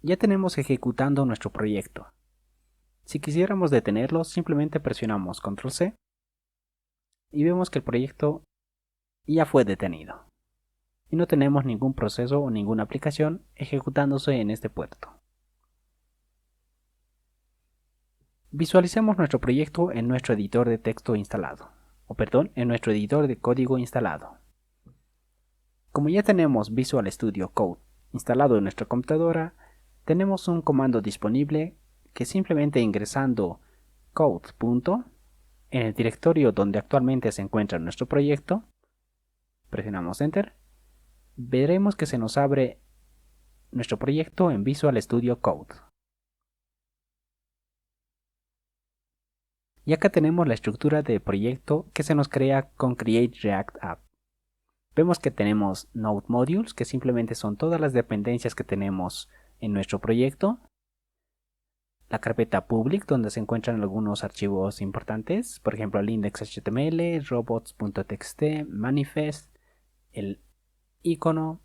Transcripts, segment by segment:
Ya tenemos ejecutando nuestro proyecto. Si quisiéramos detenerlo, simplemente presionamos Control C y vemos que el proyecto ya fue detenido. Y no tenemos ningún proceso o ninguna aplicación ejecutándose en este puerto. Visualicemos nuestro proyecto en nuestro editor de texto instalado, en nuestro editor de código instalado. Como ya tenemos Visual Studio Code instalado en nuestra computadora, tenemos un comando disponible que simplemente ingresando code. En el directorio donde actualmente se encuentra nuestro proyecto, presionamos Enter, veremos que se nos abre nuestro proyecto en Visual Studio Code. Y acá tenemos la estructura de proyecto que se nos crea con Create React App. Vemos que tenemos Node Modules, que simplemente son todas las dependencias que tenemos en nuestro proyecto. La carpeta Public, donde se encuentran algunos archivos importantes, por ejemplo el index.html, robots.txt, manifest, el icono,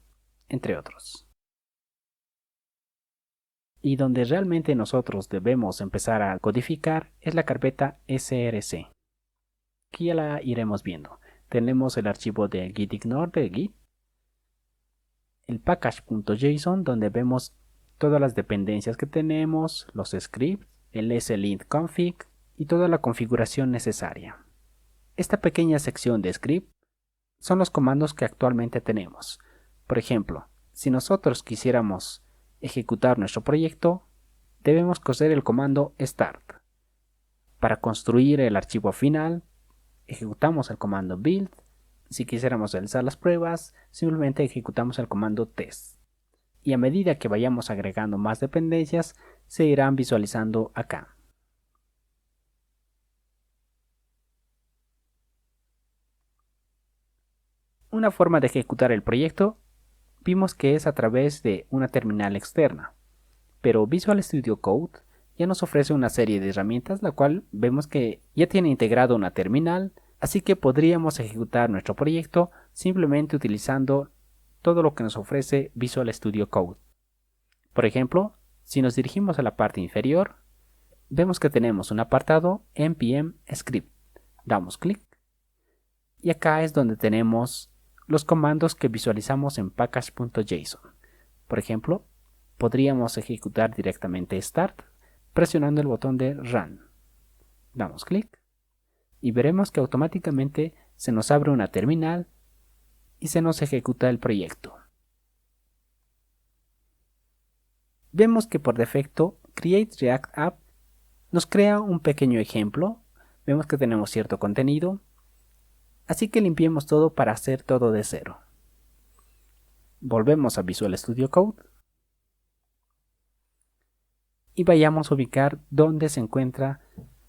entre otros. Y donde realmente nosotros debemos empezar a codificar es la carpeta src, que ya la iremos viendo. Tenemos el archivo de gitignore de Git, el package.json, donde vemos todas las dependencias que tenemos, los scripts, el slint config y toda la configuración necesaria. Esta pequeña sección de script son los comandos que actualmente tenemos. Por ejemplo, si nosotros quisiéramos ejecutar nuestro proyecto, debemos coser el comando start. Para construir el archivo final, ejecutamos el comando build. Si quisiéramos realizar las pruebas, simplemente ejecutamos el comando test. Y a medida que vayamos agregando más dependencias, se irán visualizando acá. Una forma de ejecutar el proyecto vimos que es a través de una terminal externa, pero Visual Studio Code ya nos ofrece una serie de herramientas, la cual vemos que ya tiene integrado una terminal, así que podríamos ejecutar nuestro proyecto simplemente utilizando todo lo que nos ofrece Visual Studio Code. Por ejemplo, si nos dirigimos a la parte inferior, vemos que tenemos un apartado npm script. Damos clic y acá es donde tenemos los comandos que visualizamos en package.json. Por ejemplo, podríamos ejecutar directamente start presionando el botón de run. Damos clic y veremos que automáticamente se nos abre una terminal y se nos ejecuta el proyecto. Vemos que por defecto Create React App nos crea un pequeño ejemplo. Vemos que tenemos cierto contenido, así que limpiemos todo para hacer todo de cero. Volvemos a Visual Studio Code y vayamos a ubicar dónde se encuentra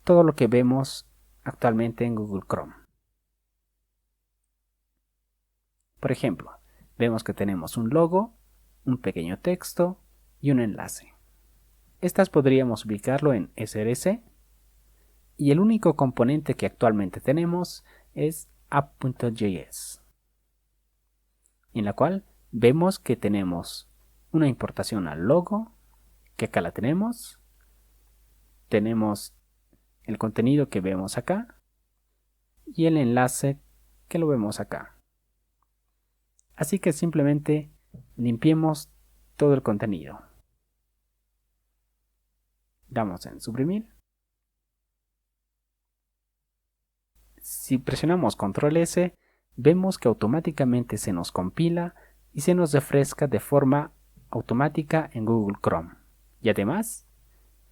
todo lo que vemos actualmente en Google Chrome. Por ejemplo, vemos que tenemos un logo, un pequeño texto y un enlace. Estas podríamos ubicarlo en src y el único componente que actualmente tenemos es app.js, en la cual vemos que tenemos una importación al logo, que acá la tenemos el contenido que vemos acá y el enlace que lo vemos acá. Así que simplemente limpiemos todo el contenido. Damos en suprimir. Si presionamos Control S, vemos que automáticamente se nos compila y se nos refresca de forma automática en Google Chrome. Y además,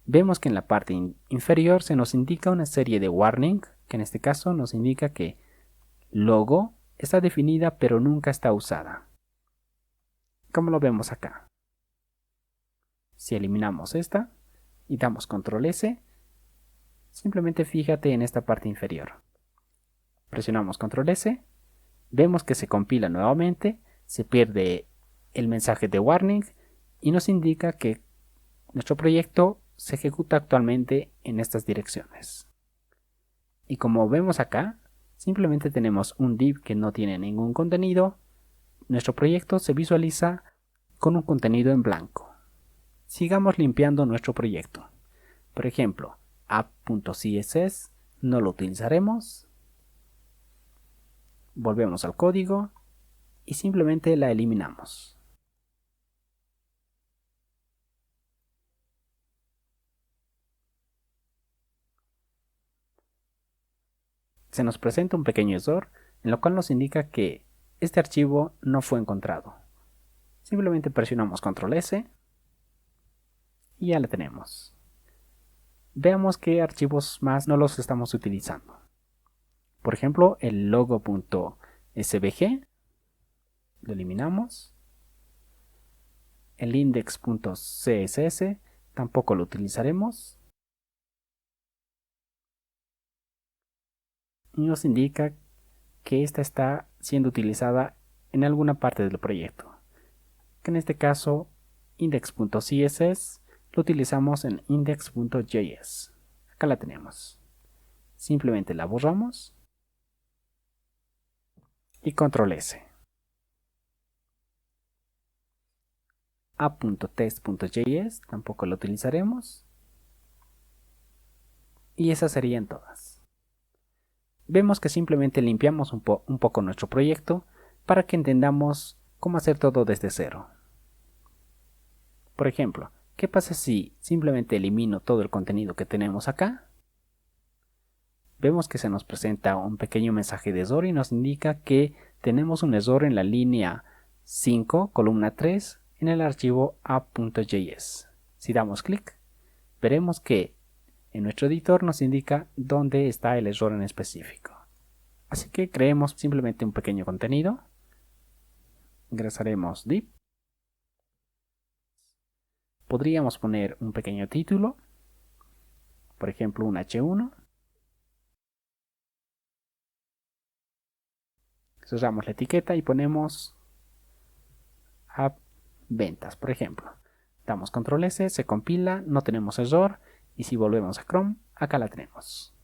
vemos que en la parte inferior se nos indica una serie de warning, que en este caso nos indica que logo está definida pero nunca está usada. Como lo vemos acá. Si eliminamos esta y damos Control S, simplemente fíjate en esta parte inferior. Presionamos Control S, vemos que se compila nuevamente, se pierde el mensaje de warning y nos indica que nuestro proyecto se ejecuta actualmente en estas direcciones. Y como vemos acá, simplemente tenemos un div que no tiene ningún contenido. Nuestro proyecto se visualiza con un contenido en blanco. sigamos limpiando nuestro proyecto. Por ejemplo, app.css no lo utilizaremos. Volvemos al código y simplemente la eliminamos. Se nos presenta un pequeño error, en lo cual nos indica que este archivo no fue encontrado. Simplemente presionamos Control S y ya la tenemos. Veamos qué archivos más no los estamos utilizando. Por ejemplo, el logo.svg lo eliminamos. El index.css tampoco lo utilizaremos. Y nos indica que esta está siendo utilizada en alguna parte del proyecto. Que en este caso, index.css lo utilizamos en index.js. Acá la tenemos. Simplemente la borramos y Control S. A.test.js tampoco lo utilizaremos. Y esas serían todas. Vemos que simplemente limpiamos un poco nuestro proyecto para que entendamos cómo hacer todo desde cero. Por ejemplo, ¿qué pasa si simplemente elimino todo el contenido que tenemos acá? Vemos que se nos presenta un pequeño mensaje de error y nos indica que tenemos un error en la línea 5, columna 3, en el archivo app.js. Si damos clic, veremos que en nuestro editor nos indica dónde está el error en específico. Así que creemos simplemente un pequeño contenido. Ingresaremos div. Podríamos poner un pequeño título, por ejemplo un H1. Cerramos la etiqueta y ponemos app ventas, por ejemplo. Damos control S, se compila, no tenemos error y si volvemos a Chrome, acá la tenemos.